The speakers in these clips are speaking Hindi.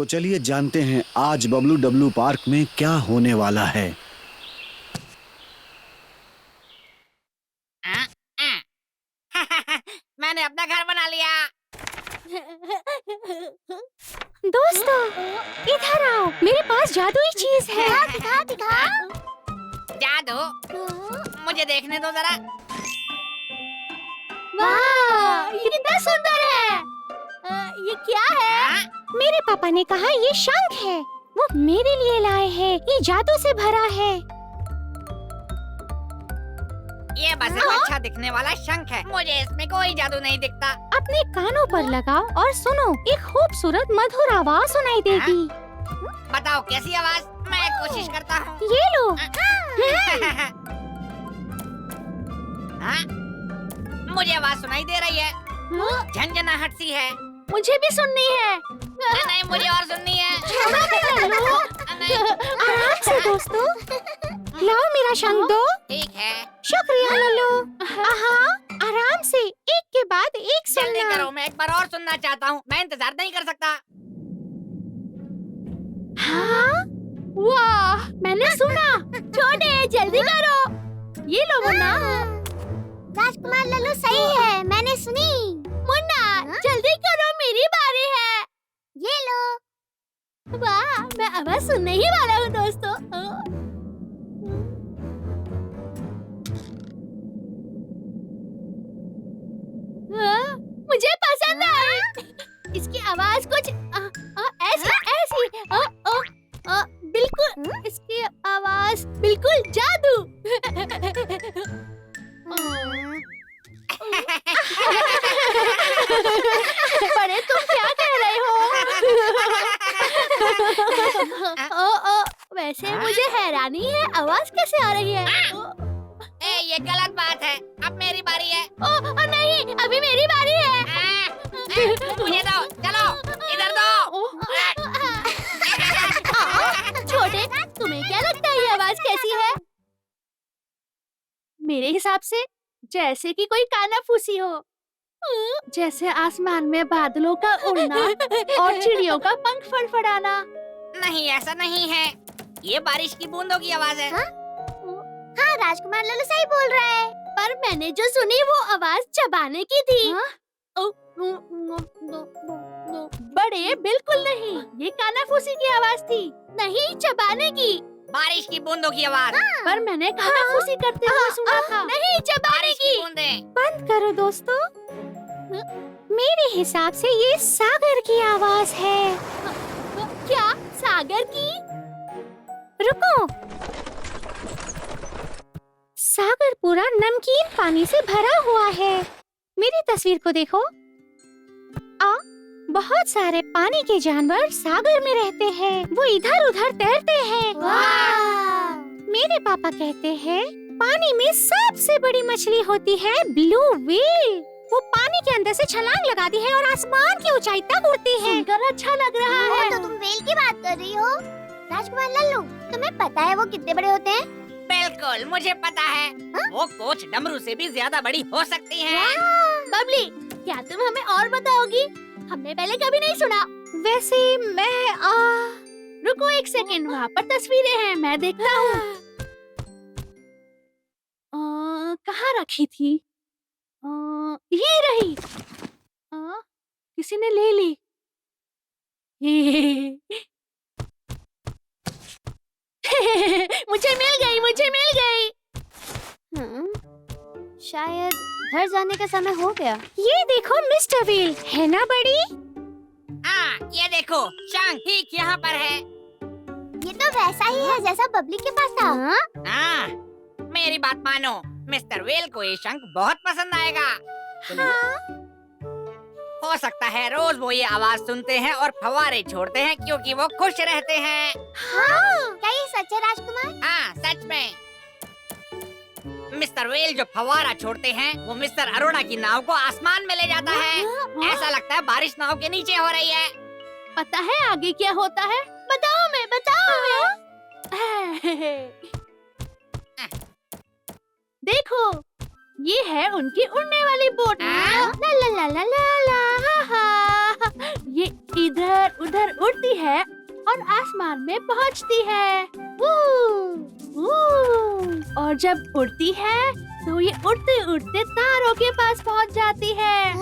तो चलिए जानते हैं आज बबलू डब्लू पार्क में क्या होने वाला है। मैंने अपना घर बना लिया। दोस्तों, इधर आओ, मेरे पास जादुई चीज है। दिखा दिखा। जादू, मुझे देखने दो जरा। वाह, ये कितना सुंदर है। ये क्या है? हाँ? मेरे पापा ने कहा ये शंख है, वो मेरे लिए लाए हैं। ये जादू से भरा है। ये बस एक अच्छा दिखने वाला शंख है, मुझे इसमें कोई जादू नहीं दिखता। अपने कानों पर लगाओ और सुनो, एक खूबसूरत मधुर आवाज सुनाई देगी। बताओ कैसी आवाज? मैं कोशिश करता हूँ। ये लो। हाँ? मुझे आवाज सुनाई दे रही है, झंझनाहट सी है। मुझे भी सुननी है। नहीं, मुझे और सुननी है। नहीं, आराम से दोस्तों, लाओ मेरा शंख दो। ठीक है, शुक्रिया लल्लू। आराम से, एक के बाद एक जल्दी सुनना। करो, मैं एक बार और सुनना चाहता हूँ। मैं इंतजार नहीं कर सकता। हाँ? वाह, मैंने सुना। छोटे, जल्दी करो। ये लो मुन्ना। राजकुमार लल्लू सही है, मैंने सुनी। मुन्ना, जल्दी करो, मेरी बारी है। ये लो। वाह, मैं आवाज सुनने ही वाला हूँ दोस्तों। मुझे पसंद आई। इसकी आवाज कुछ ऐसी ऐसी बिल्कुल, इसकी आवाज बिल्कुल जादू। बड़े, तुम क्या कह रहे हो? वैसे मुझे हैरानी है, आवाज कैसे आ रही है? ये गलत बात है। अब मेरी बारी है। नहीं, अभी मेरी बारी है। मुझे दो, चलो इधर दो। छोटे, तुम्हें क्या लगता है ये आवाज कैसी है? मेरे हिसाब से जैसे कि कोई कानाफूसी हो, जैसे आसमान में बादलों का उड़ना और चिड़ियों का पंख फड़फड़ाना। नहीं, ऐसा नहीं है, ये बारिश की बूंदों की आवाज है। हाँ, राजकुमार लल्लू सही बोल रहा है। पर मैंने जो सुनी वो आवाज चबाने की थी। बड़े, बिल्कुल नहीं, ये कानाफूसी की आवाज थी, नहीं चबाने की। बारिश की बूंदों की आवाज। पर मैंने कानाफूसी करते हुए सुना था, नहीं चबाने बारिश की की। बूंदें। बंद करो दोस्तों। मेरे हिसाब से ये सागर की आवाज है। क्या? सागर की? रुको, सागर पूरा नमकीन पानी से भरा हुआ है। मेरी तस्वीर को देखो। बहुत सारे पानी के जानवर सागर में रहते हैं। वो इधर उधर तैरते हैं। वाह! मेरे पापा कहते हैं पानी में सबसे बड़ी मछली होती है ब्लू व्हेल। वो पानी के अंदर से छलांग लगाती है और आसमान की ऊंचाई तक उड़ती है। सुनकर अच्छा लग रहा वो है। तो तुम व्हेल की बात कर रही हो। राजकुमार लल्लू, तुम्हें पता है वो कितने बड़े होते हैं? बिल्कुल, मुझे पता है। वो कोच डमरू से भी ज्यादा बड़ी हो सकती है। बबली, क्या तुम हमें और बताओगी? हमने पहले कभी नहीं सुना। वैसे मैं रुको एक सेकंड, वहाँ पर तस्वीरें हैं, मैं देखता हूँ। कहाँ रखी थी? ये रही। किसी ने ले ली। मुझे मिल गई, मुझे मिल गई। शायद घर जाने का समय हो गया। ये देखो मिस्टर व्हेल, है ना बड़ी? ये देखो, शंख ठीक यहाँ पर है। ये तो वैसा ही है जैसा बबली के पास था। हाँ, मेरी बात मानो, मिस्टर व्हेल को ये शंख बहुत पसंद आएगा। हो सकता है रोज वो ये आवाज सुनते हैं और फव्वारे छोड़ते हैं क्योंकि वो खुश रहते हैं। क्या ये सच है राजकुमार? हाँ, सच में। मिस्टर व्हेल जो फव्वारा छोड़ते हैं वो मिस्टर अरोड़ा की नाव को आसमान में ले जाता है। ऐसा लगता है बारिश नाव के नीचे हो रही है। पता है आगे क्या होता है? बताओ मैं, बताओ मैं। देखो, ये है उनकी उड़ने वाली बोट। ला ला ला ला ला ला, हा, हा। ये इधर उधर उड़ती है और आसमान में पहुंचती है। वू, वू। और जब उड़ती है तो ये उड़ते उड़ते तारों के पास पहुंच जाती है।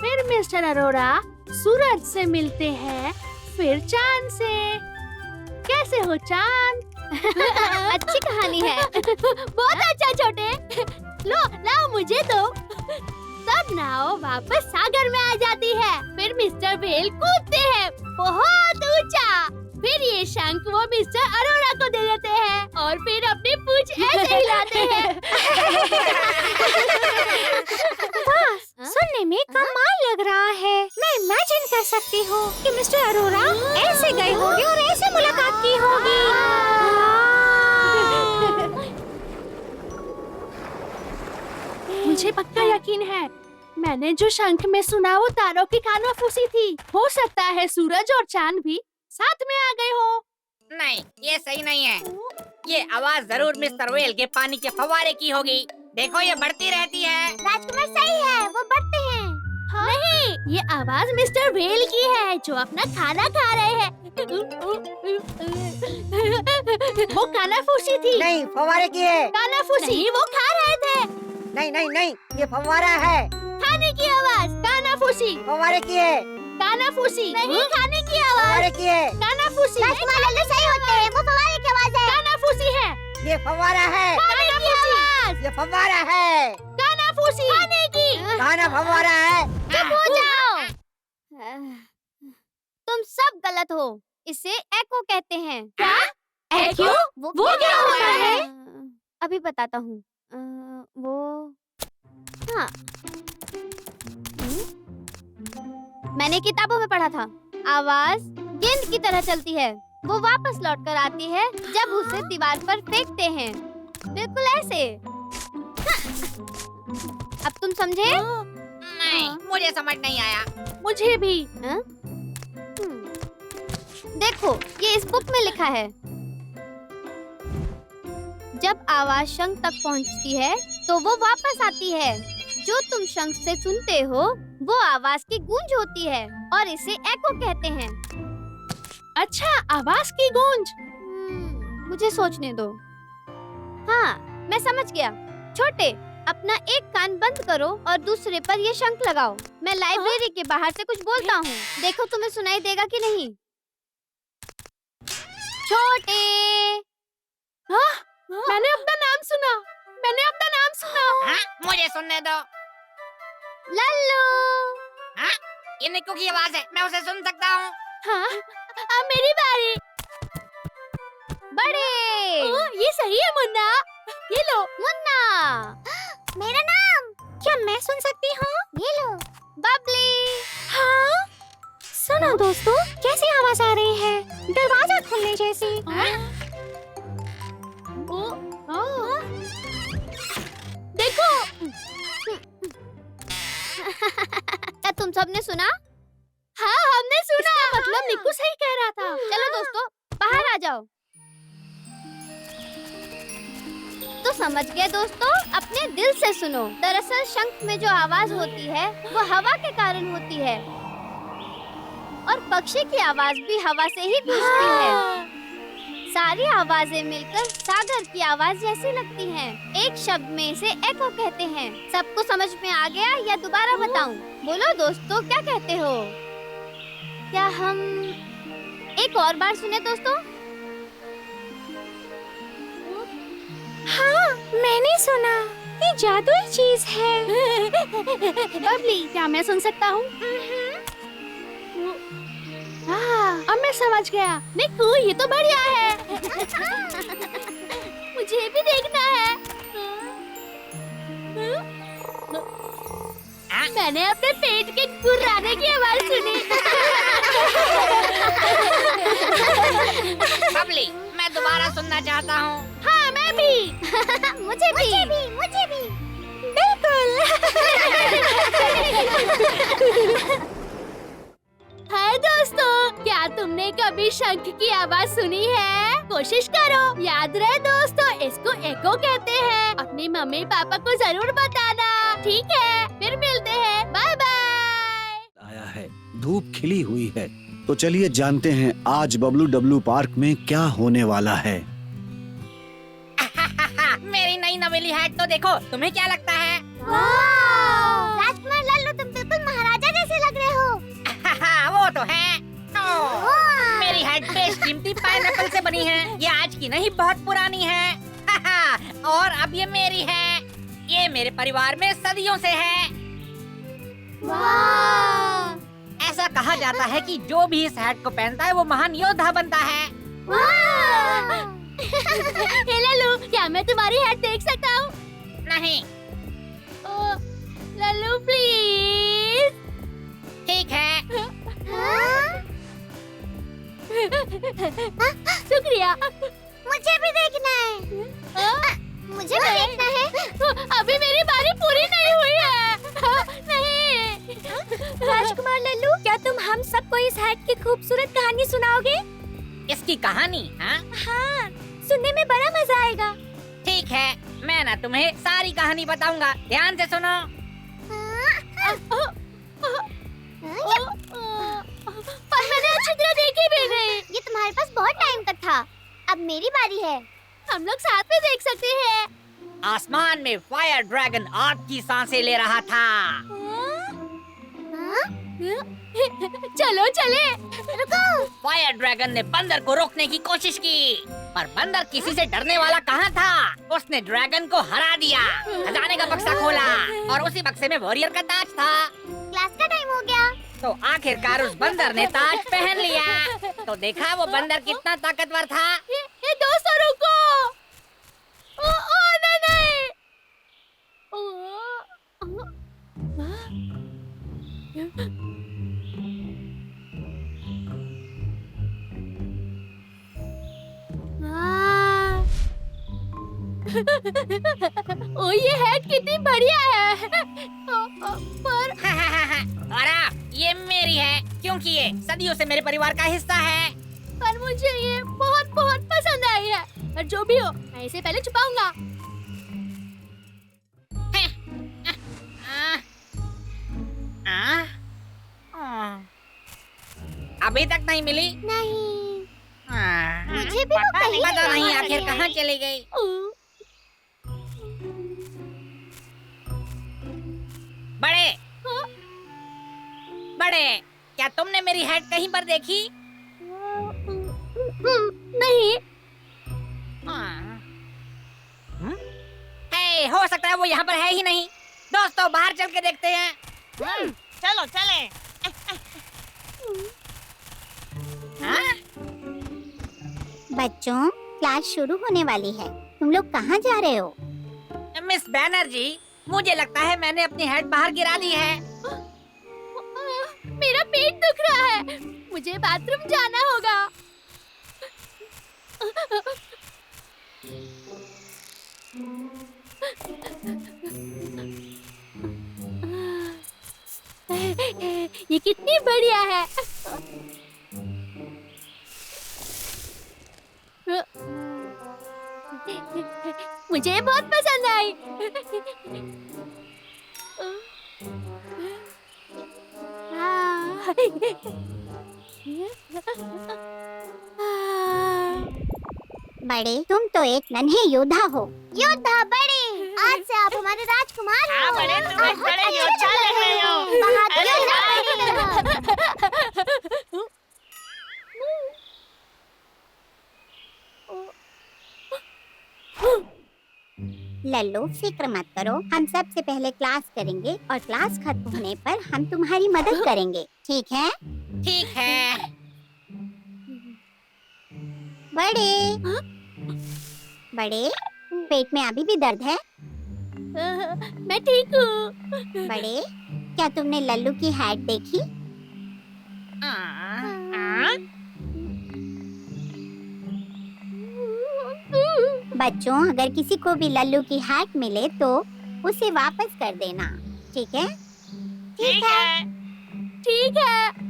फिर मिस्टर अरोड़ा सूरज से मिलते हैं, फिर चांद से। कैसे हो चांद? अच्छी कहानी है। बहुत अच्छा छोटे। लो लाओ मुझे दो। तब नाव वापस सागर में आ जाती है। फिर मिस्टर व्हेल कूदते हैं बहुत ऊंचा। फिर ये शंख वो मिस्टर अरोड़ा को दे देते हैं और फिर अपनी पूंछ ऐसे हिलाते हैं। सुनने में कमाल लग रहा है। मैं इमेजिन कर सकती हूँ कि मिस्टर अरोड़ा ऐसे गए होंगे और ऐसे मुलाकात की होगी। मुझे पक्का यकीन है, मैंने जो शंख में सुना वो तारों की कानाफूसी थी। हो सकता है सूरज और चांद भी साथ में आ गए हो। नहीं, ये सही नहीं है। ये आवाज जरूर मिस्टर व्हेल के पानी के फव्वारे की होगी। देखो ये बढ़ती रहती है। राजकुमार सही है, वो बढ़ते हैं। हाँ? नहीं, ये आवाज मिस्टर व्हेल की है जो अपना खाना खा रहे हैं। वो कानाफूसी थी। नहीं, फव्वारे की है। कानाफूसी वो खा रहे थे। नहीं नहीं नहीं, ये फव्वारा है। खाने की आवाज। कानाफूसी। फव्वारे की है। कानाफूसी। नहीं, खाने की आवाज। फव्वारे की है। कानाफूसी। राजकुमार लल्लू सही होते हैं, वो फव्वारे की आवाज है। कानाफूसी है। ये फव्वारा है। खाने की आवाज। ये फव्वारा है। कानाफूसी। खाने की। खाना फव्वारा है। चुप हो जाओ। तुम सब गलत हो। इसे एको कहते हैं। क्या? एक्यो? वो क्या होता है? अभी बताता हूँ। वो हाँ, मैंने किताबों में पढ़ा था। आवाज गेंद की तरह चलती है। वो वापस लौट कर आती है जब उसे दीवार पर फेंकते हैं। बिल्कुल ऐसे। अब तुम समझे? नहीं, मुझे समझ नहीं आया। मुझे भी। देखो, ये इस बुक में लिखा है। जब आवाज शंख तक पहुंचती है तो वो वापस आती है। जो तुम शंख से सुनते हो वो आवाज की गूंज होती है और इसे एको कहते हैं। अच्छा, आवाज की गूंज। मुझे सोचने दो। हाँ, मैं समझ गया। छोटे, अपना एक कान बंद करो और दूसरे पर ये शंख लगाओ। मैं लाइब्रेरी के बाहर से कुछ बोलता हूँ। देखो तुम्हें सुनाई देगा कि नहीं। छोटे। हाँ? मैंने अपना नाम सुना। मैंने अपना नाम सुना। हाँ? मुझे सुनने दो। लल्लू। हाँ? ये निक्कू की आवाज है, मैं उसे सुन सकता हूँ। हाँ? अब मेरी बारी। बड़े। ये सही है मुन्ना। ये लो। मुन्ना। मेरा नाम। क्या मैं सुन सकती हूँ? ये लो। बबली। हाँ? सुनो दोस्तों, कैसी आवाज आ रही है? दरवाजा खुलने जैसी। देखो। क्या तुम सबने सुना? हाँ, हमने सुना। मतलब निक्कू सही कह रहा था। चलो दोस्तों, बाहर आ जाओ। तो समझ गए दोस्तों, अपने दिल से सुनो। दरअसल शंख में जो आवाज होती है वो हवा के कारण होती है और पक्षी की आवाज भी हवा से ही गूंजती है। सारी आवाजें मिलकर सागर की आवाज जैसी लगती हैं। एक शब्द में इसे एको कहते हैं। सबको समझ में आ गया या दोबारा बताऊं? बोलो दोस्तों, क्या कहते हो? क्या हम एक और बार सुने दोस्तों? हाँ, मैंने सुना। ये जादुई चीज है। बबली, क्या मैं सुन सकता हूँ? हाँ, अब मैं समझ गया। निक्कू, ये तो बढ़िया है। मुझे भी देखना है। हाँ? मैंने अपने पेट के गुर्राने की आवाज सुनी। बबली, मैं दोबारा सुनना चाहता हूँ। हाँ, मैं भी। मुझे भी। बिल्कुल। हाय दोस्तों, क्या तुमने कभी शंख की आवाज सुनी है? कोशिश करो। याद रहे दोस्तों, इसको एको कहते हैं। अपनी मम्मी पापा को जरूर बताना। ठीक है, फिर मिलते हैं। Bye bye. आया है, धूप खिली हुई है। तो चलिए जानते हैं आज बबलू डब्लू पार्क में क्या होने वाला है। मेरी नई नवेली हैट तो देखो, तुम्हें क्या लगता है? राजकुमार लल्लू, तुम बिल्कुल महाराजा जैसे लग रहे हो। वो तो है। मेरी हैट बेशकीमती पाइनएप्पल से बनी है। ये आज की नहीं, बहुत पुरानी है। और अब ये मेरी है। ये मेरे परिवार में सदियों से है। ऐसा कहा जाता है कि जो भी इस हैट को पहनता है वो महान योद्धा बनता है। हे लल्लू, क्या मैं तुम्हारी हैट देख सकता हूँ? नहीं। लल्लू प्लीज। ठीक है। शुक्रिया। मुझे भी देखना है। मुझे भी देखना है। अभी मेरी बारी पूरी नहीं हुई है। नहीं। राजकुमार लल्लू, क्या तुम हम सबको इस हैट की खूबसूरत कहानी सुनाओगे? इसकी कहानी? हाँ, हाँ, सुनने में बड़ा मजा आएगा। ठीक है। मैं ना तुम्हें सारी कहानी बताऊंगा, ध्यान से सुनो। पर मैंने अच्छी तरह देखी भी नहीं। ये तुम्हारे पास बहुत टाइम तक था। अब मेरी बारी है। हम लोग साथ में देख सकते हैं। आसमान में फायर ड्रैगन आग की सांसें ले रहा था। चलो चले। रुको। फायर ड्रैगन ने बंदर को रोकने की कोशिश की, पर बंदर किसी से डरने वाला कहाँ था। उसने ड्रैगन को हरा दिया, खजाने का बक्सा खोला और उसी बक्से में वॉरियर का ताज था। क्लास का टाइम हो गया। तो आखिरकार उस बंदर ने ताज पहन लिया। तो देखा वो बंदर कितना ताकतवर था। ये दोस्तों रुको। नहीं। ओ, ये हैट कितनी बढ़िया है। पर और ये मेरी है, क्योंकि ये सदियों से मेरे परिवार का हिस्सा है। पर मुझे ये बहुत बहुत पसंद आई है। और जो भी हो, मैं इसे पहले छुपाऊंगा। अभी तक नहीं मिली? नहीं, मुझे भी वो पता कहीं नहीं नहीं आखिर मिली। कहाँ चली गई। बड़े बड़े, क्या तुमने मेरी हैट कहीं पर देखी? नहीं। हे, हो सकता है वो यहाँ पर है ही नहीं। दोस्तों, बाहर चल के देखते हैं। चलो चले। हाँ? बच्चों, क्लास शुरू होने वाली है। तुम लोग कहाँ जा रहे हो? मिस बैनर्जी, मुझे लगता है मैंने अपनी हैट बाहर गिरा दी है। मेरा पेट दुख रहा है। मुझे बाथरूम जाना होगा। ये कितनी बढ़िया है। मुझे बहुत पसंद आई। बड़े, तुम तो एक नन्हे योद्धा हो। योद्धा बड़े, आज से आप हमारे राजकुमार हो। बड़े, तुम एक बड़े योद्धा लग रहे हो। बहादुर योद्धा बड़े। लल्लू, फिक्र मत करो। हम सबसे पहले क्लास करेंगे और क्लास खत्म होने पर हम तुम्हारी मदद करेंगे, ठीक है? ठीक है। बड़े, बड़े, पेट में अभी भी दर्द है? मैं ठीक हूँ। बड़े, क्या तुमने लल्लू की हैट देखी? बच्चों, अगर किसी को भी लल्लू की हैट मिले तो उसे वापस कर देना, ठीक है? ठीक है। ठीक है।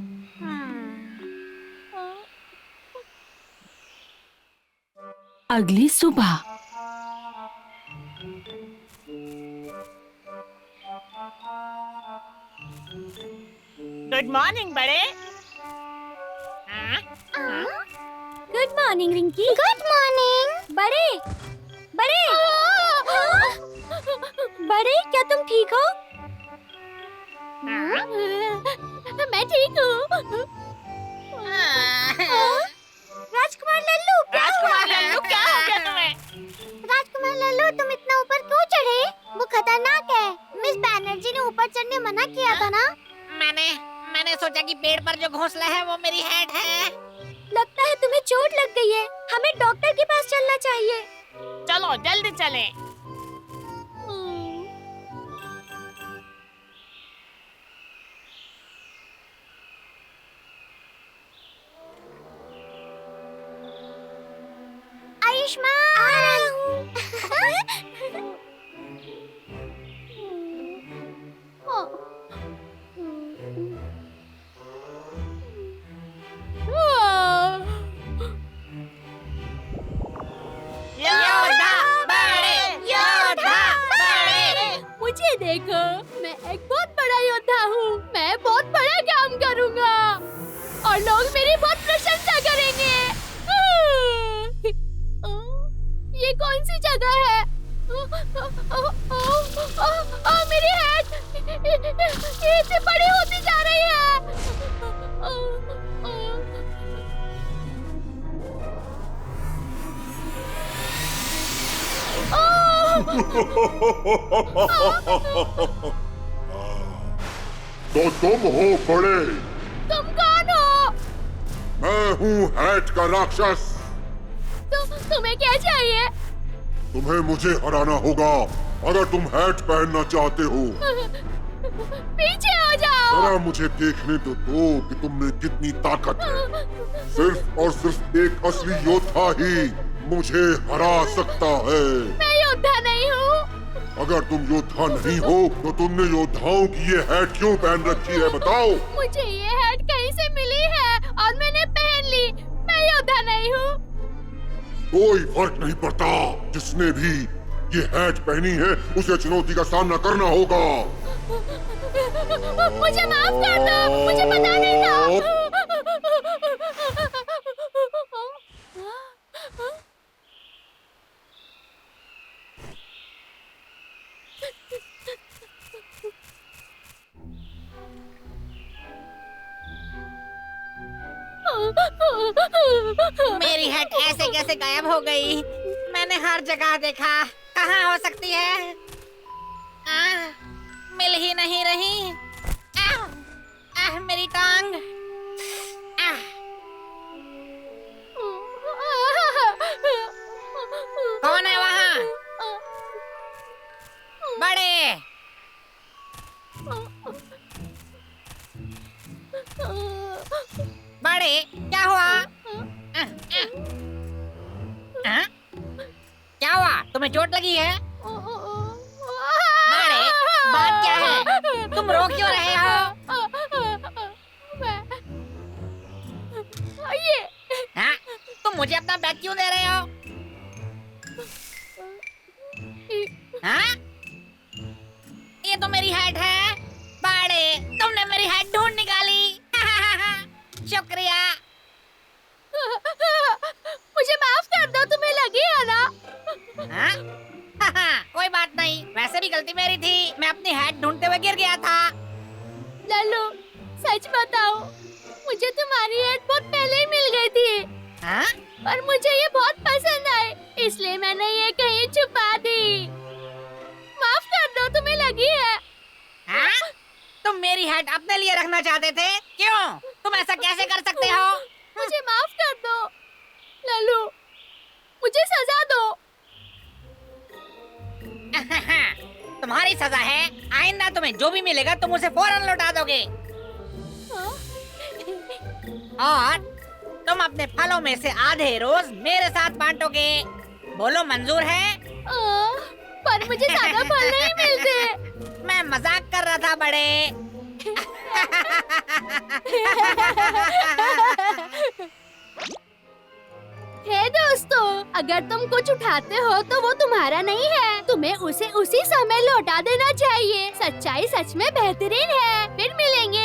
अगली सुबह गुड मॉर्निंग बड़े। Good morning Rinki. Good morning बड़े। बड़े बड़े, क्या तुम ठीक हो? मैं ठीक हूँ। राजकुमार लल्लू, राजकुमार लल्लू, क्या हो गया तुम्हें? राजकुमार लल्लू, तुम इतना ऊपर क्यों चढ़े? वो खतरनाक है। मिस बैनर्जी ने ऊपर चढ़ने मना किया था ना? मैंने सोचा कि पेड़ पर जो घोंसला है वो मेरी हैट है। लगता है तुम्हें चोट लग गई है। हमें डॉक्टर के पास चलना चाहिए। चलो जल्दी चले। योद्धा बड़े, योद्धा बड़े। मुझे देखो, मैं एक बहुत बड़ा योद्धा हूँ। मैं बहुत बड़ा काम करूँगा और लोग मेरी बहुत प्रशंसा करेंगे। ये कौन सी जगह है? मेरी हैट ये इतनी बड़ी होती जा रही है। तो तुम हो बड़े। तुम कौन हो? मैं हूँ हैट का राक्षस। तुम्हें क्या चाहिए? तुम्हें मुझे हराना होगा अगर तुम हैट पहनना चाहते हो। पीछे हो जाओ। जरा मुझे देखने तो दो कि तुम में कितनी ताकत है। सिर्फ और सिर्फ एक असली योद्धा ही मुझे हरा सकता है। मैं योद्धा नहीं हूँ। अगर तुम योद्धा नहीं हो तो तुमने योद्धाओं की ये हैट क्यों पहन रखी है, बताओ। मुझे ये हैट कहीं से मिली है और मैंने पहन ली। मैं योद्धा नहीं हूँ। कोई फर्क नहीं पड़ता। जिसने भी ये हैट पहनी है उसे चुनौती का सामना करना होगा। मुझे माफ कर दो, मुझे पता नहीं था। मेरी हैट ऐसे कैसे गायब हो गई? मैंने हर जगह देखा, कहाँ हो सकती है? मिल ही नहीं रही। मेरी टांग। कौन है वहाँ? बड़े। बड़े, क्या हुआ? क्या हुआ? तुम्हें चोट लगी है? बड़े, बात क्या है? तुम रो क्यों रहे हो? ये हाँ? तुम मुझे अपना बैग क्यों दे रहे हो? हाँ? ये तो मेरी हैट है। बड़े, तुमने मेरी हैट ढूंढ निकाली। शुक्रिया। मुझे माफ कर दो, तुम्हें लगी है ना? हाँ? कोई बात नहीं, वैसे भी गलती मेरी थी। मैं अपनी हैट ढूंढते हुए गिर गया था। लल्लू, सच बताओ, मुझे तुम्हारी हैट बहुत पहले ही मिल गई थी। हाँ? और मुझे ये बहुत पसंद आई, इसलिए मैंने ये कहीं छुपा दी। माफ कर दो, तुम्हें लगी है। हाँ? तुम मेरी हैट अपने लिए रखना चाहते थे? क्यों? तुम ऐसा कैसे कर सकते हो? मुझे माफ कर दो लल्लू, मुझे सजा दो। तुम्हारी सजा है, आइंदा तुम्हें जो भी मिलेगा तुम उसे फौरन लौटा दोगे। और तुम अपने फलों में से आधे रोज मेरे साथ बांटोगे। बोलो, मंजूर है? पर मुझे ज्यादा फल नहीं मिलते। मैं मजाक कर रहा था बड़े। हे दोस्तों, अगर तुम कुछ उठाते हो तो वो तुम्हारा नहीं है, तुम्हें उसे उसी समय लौटा देना चाहिए। सच्चाई सच में बेहतरीन है। फिर मिलेंगे।